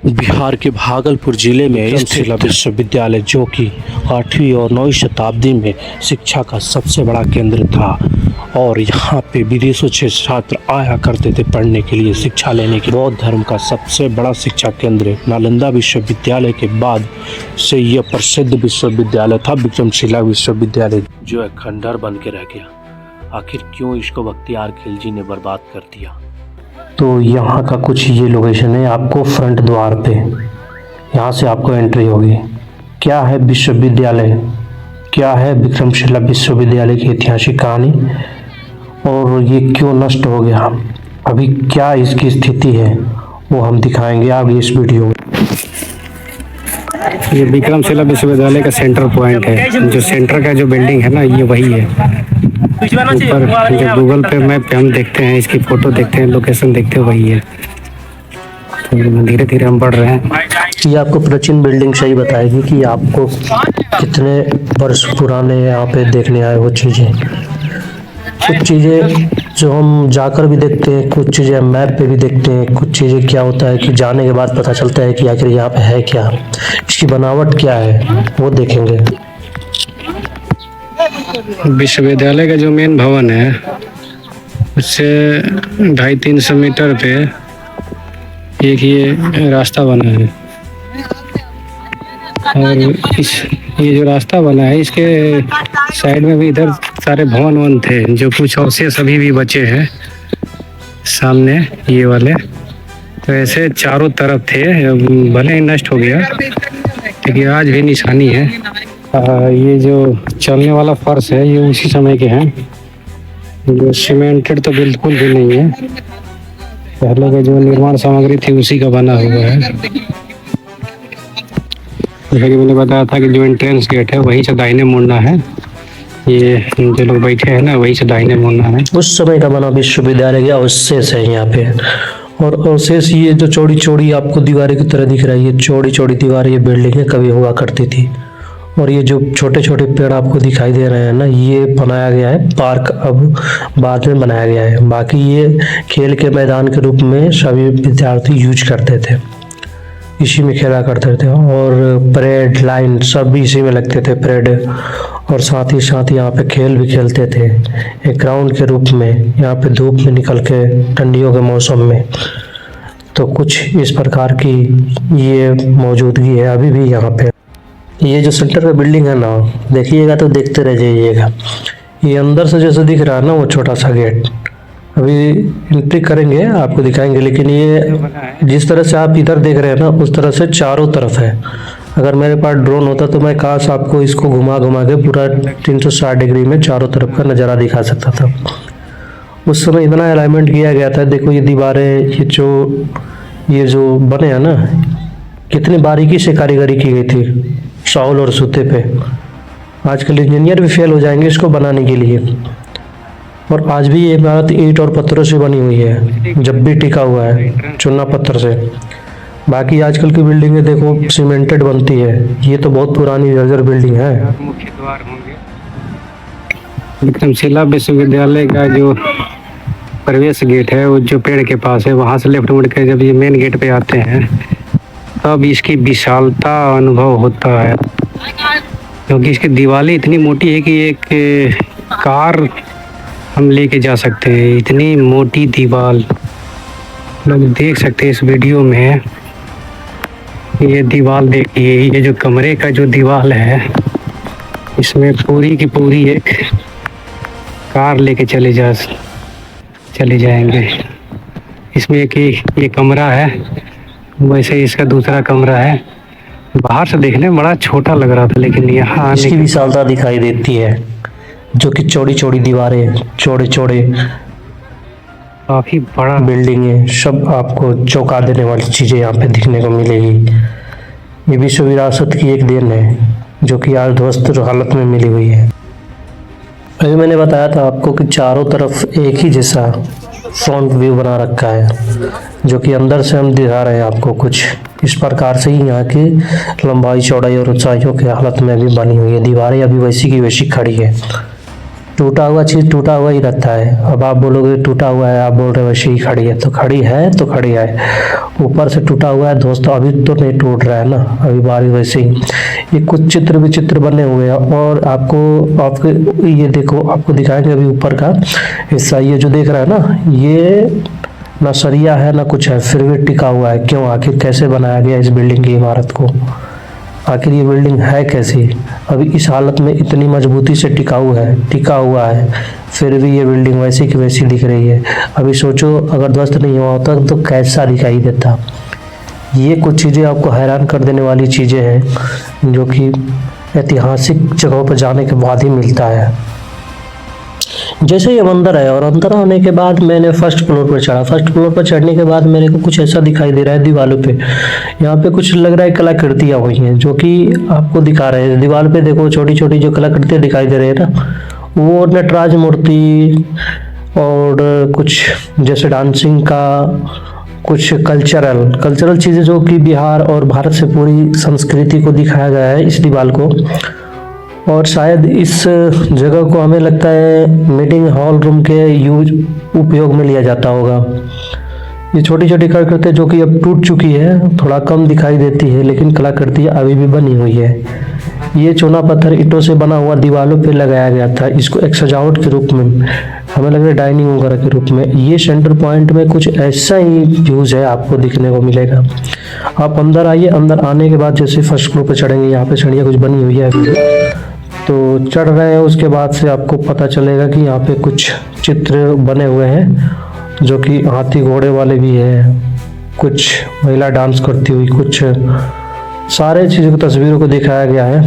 बिहार के भागलपुर जिले में स्थित विश्वविद्यालय, जो कि 8वीं और 9वीं शताब्दी में शिक्षा का सबसे बड़ा केंद्र था और यहाँ पे विदेशों से छात्र आया करते थे पढ़ने के लिए, शिक्षा लेने के। बौद्ध धर्म का सबसे बड़ा शिक्षा केंद्र नालंदा विश्वविद्यालय के बाद से यह प्रसिद्ध विश्वविद्यालय था विक्रमशिला विश्वविद्यालय, जो एक खंडहर बन के रह गया। आखिर क्यों इसको बख्तियार खिलजी ने बर्बाद कर दिया? तो यहाँ का कुछ ये लोकेशन है। आपको फ्रंट द्वार पे यहाँ से आपको एंट्री होगी। क्या है विश्वविद्यालय, क्या है विक्रमशिला विश्वविद्यालय की ऐतिहासिक कहानी और ये क्यों नष्ट हो गया, अभी क्या इसकी स्थिति है, वो हम दिखाएंगे आगे इस वीडियो में। ये विक्रमशिला विश्वविद्यालय का सेंटर पॉइंट है। जो सेंटर का जो बिल्डिंग है ना, ये वही है। ऊपर जो गूगल पे मैप पे हम देखते हैं, इसकी फोटो देखते हैं, लोकेशन देखते हैं, वही है। तो धीरे धीरे हम बढ़ रहे हैं। ये आपको प्राचीन बिल्डिंग सही बताएगी कि आपको कितने वर्ष पुराने यहाँ पे देखने आए वो चीज़ें। कुछ चीज़ें जो हम जाकर भी देखते हैं, कुछ चीज़ें हम मैप पे भी देखते हैं, कुछ चीज़ें क्या होता है कि जाने के बाद पता चलता है कि आखिर यहाँ पे है क्या, इसकी बनावट क्या है, वो देखेंगे। विश्वविद्यालय का जो मेन भवन है, उससे 250-300 मीटर पे एक ये रास्ता बना है और ये जो रास्ता बना है, इसके साइड में भी इधर सारे भवन वन थे, जो कुछ अवशेष अभी भी बचे हैं सामने ये वाले। तो ऐसे चारों तरफ थे, भले ही नष्ट हो गया लेकिन आज भी निशानी है। ये जो चलने वाला फर्श है, ये उसी समय के हैं, जो सीमेंटेड तो बिल्कुल भी नहीं है। पहले का जो निर्माण सामग्री थी उसी का बना हुआ है। जैसा कि मैंने बताया था कि जो एंट्रेंस गेट है वहीं से दाहिने मुड़ना है। ये जो लोग बैठे हैं ना, वहीं से दाहिने मुड़ना है। उस समय का बना विश्वविद्यालय का अवशेष है यहाँ पे। और अवशेष ये जो चौड़ी चौड़ी आपको दीवारें की तरह दिख रही है, चौड़ी चौड़ी दीवारें ये बिल्डिंगें कभी हुआ करती थी। और ये जो छोटे छोटे पेड़ आपको दिखाई दे रहे हैं ना, ये बनाया गया है पार्क, अब बाद में बनाया गया है। बाकी ये खेल के मैदान के रूप में सभी विद्यार्थी यूज करते थे, इसी में खेला करते थे। और परेड लाइन सब भी इसी में लगते थे, परेड। और साथ ही यहाँ पे खेल भी खेलते थे एक ग्राउंड के रूप में, यहाँ पे धूप में निकल के ठंडियों के मौसम में। तो कुछ इस प्रकार की ये मौजूदगी है अभी भी यहाँ पे। ये जो सेंटर का बिल्डिंग है ना, देखिएगा तो देखते रह जाइएगा। ये अंदर से जैसे दिख रहा है ना, वो छोटा सा गेट, अभी एंट्री करेंगे आपको दिखाएंगे। लेकिन ये जिस तरह से आप इधर देख रहे हैं ना, उस तरह से चारों तरफ है। अगर मेरे पास ड्रोन होता तो मैं काश आपको इसको घुमा घुमा के पूरा 360 डिग्री में चारों तरफ का नज़ारा दिखा सकता था। उस समय इतना अलाइनमेंट किया गया था। देखो ये दीवारें, ये जो बने हैं ना, कितनी बारीकी से कारीगरी की गई थी शाउल और सूते पे। आजकल इंजीनियर भी फेल हो जाएंगे इसको बनाने के लिए। और आज भी ये इमारत ईंट और पत्थरों से बनी हुई है, जब भी टिका हुआ है चूना पत्थर से। बाकी आजकल की बिल्डिंगें देखो सीमेंटेड बनती है, ये तो बहुत पुरानी जर्जर बिल्डिंग है। मुख्य द्वार होंगे। विक्रमशिला विश्वविद्यालय का जो प्रवेश गेट है, वो जो पेड़ के पास है, वहाँ से लेफ्ट मुड़ के जब ये मेन गेट पे आते हैं, तब इसकी विशालता अनुभव होता है। क्योंकि इसकी दीवारें इतनी मोटी है कि एक कार हम लेके जा सकते हैं, इतनी मोटी दीवार। लोग देख सकते हैं इस वीडियो में। ये दीवार देखिए, ये जो कमरे का जो दीवार है, इसमें पूरी की पूरी एक कार लेके चले जाएंगे। इसमें एक ये कमरा है, वैसे इसका दूसरा कमरा है। बाहर से देखने में बड़ा छोटा लग रहा था, लेकिन यहाँ इसकी विशालता दिखाई देती है। जो कि चौड़ी चौड़ी दीवारें, चौड़े चौड़े काफी बड़ा बिल्डिंग है, सब आपको चौंका देने वाली चीज़ें यहाँ पे दिखने को मिलेगी। ये विश्व विरासत की एक देन है, जो कि आज ध्वस्त हालत में मिली हुई है। अभी मैंने बताया था आपको कि चारों तरफ एक ही जैसा फ्रंट व्यू बना रखा है, जो कि अंदर से हम दिखा रहे हैं आपको। कुछ इस प्रकार से ही यहाँ की लंबाई चौड़ाई और ऊंचाइयों के हालत में भी बनी हुई है। दीवारें अभी वैसी की वैसी खड़ी है। टूटा हुआ चीज़ टूटा हुआ ही रहता है। अब आप बोलोगे टूटा हुआ है, आप बोल रहे हो वैसे ही खड़ी है, तो खड़ी है तो खड़ी है। ऊपर से टूटा हुआ है दोस्तों, अभी तो नहीं टूट रहा है ना, अभी बारिश वैसे ही। ये कुछ चित्र विचित्र बने हुए हैं और आपके ये देखो, आपको दिखाएंगे अभी ऊपर का हिस्सा। ये जो देख रहा है ना, ये ना सरिया है ना कुछ है, फिर भी टिका हुआ है। क्यों? आखिर कैसे बनाया गया इस बिल्डिंग की इमारत को? आखिर ये बिल्डिंग है कैसी? अभी इस हालत में इतनी मजबूती से टिका हुआ है, फिर भी ये बिल्डिंग वैसी की वैसी दिख रही है। अभी सोचो अगर ध्वस्त नहीं हुआ होता तो कैसा दिखाई देता। ये कुछ चीज़ें आपको हैरान कर देने वाली चीज़ें हैं जो कि ऐतिहासिक जगहों पर जाने के बाद ही मिलता है। जैसे ही हम अंदर आए और अंदर आने के बाद मैंने फर्स्ट फ्लोर पर चढ़ा। फर्स्ट फ्लोर पर चढ़ने के बाद मेरे को कुछ ऐसा दिखाई दे रहा है दीवारों पे। यहाँ पे कुछ लग रहा है कलाकृतियाँ हुई हैं जो कि आपको दिखा रहे हैं। दीवार पे देखो छोटी छोटी जो कलाकृतियाँ दिखाई दे रही है ना, वो नटराज मूर्ति और कुछ जैसे डांसिंग का, कुछ कल्चरल चीज़ें जो कि बिहार और भारत से पूरी संस्कृति को दिखाया गया है इस दीवार को। और शायद इस जगह को हमें लगता है मीटिंग हॉल रूम के उपयोग में लिया जाता होगा। ये छोटी छोटी कलाकृति जो कि अब टूट चुकी है, थोड़ा कम दिखाई देती है, लेकिन कलाकृति अभी भी बनी हुई है। ये चूना पत्थर ईंटों से बना हुआ दीवारों पे लगाया गया था, इसको एक सजावट के रूप में, हमें लग रहा है डाइनिंग वगैरह के रूप में। ये सेंटर पॉइंट में कुछ ऐसा ही व्यूज है आपको दिखने को मिलेगा। आप अंदर आइए, अंदर आने के बाद जैसे फर्स्ट फ्लोर पे चढ़ेंगे, यहाँ पे सीढ़ियाँ कुछ बनी हुई है अभी, तो चढ़ रहे हैं। उसके बाद से आपको पता चलेगा कि यहाँ पे कुछ चित्र बने हुए हैं जो कि हाथी घोड़े वाले भी हैं, कुछ महिला डांस करती हुई, कुछ सारे चीज़ों की तस्वीरों को दिखाया गया है।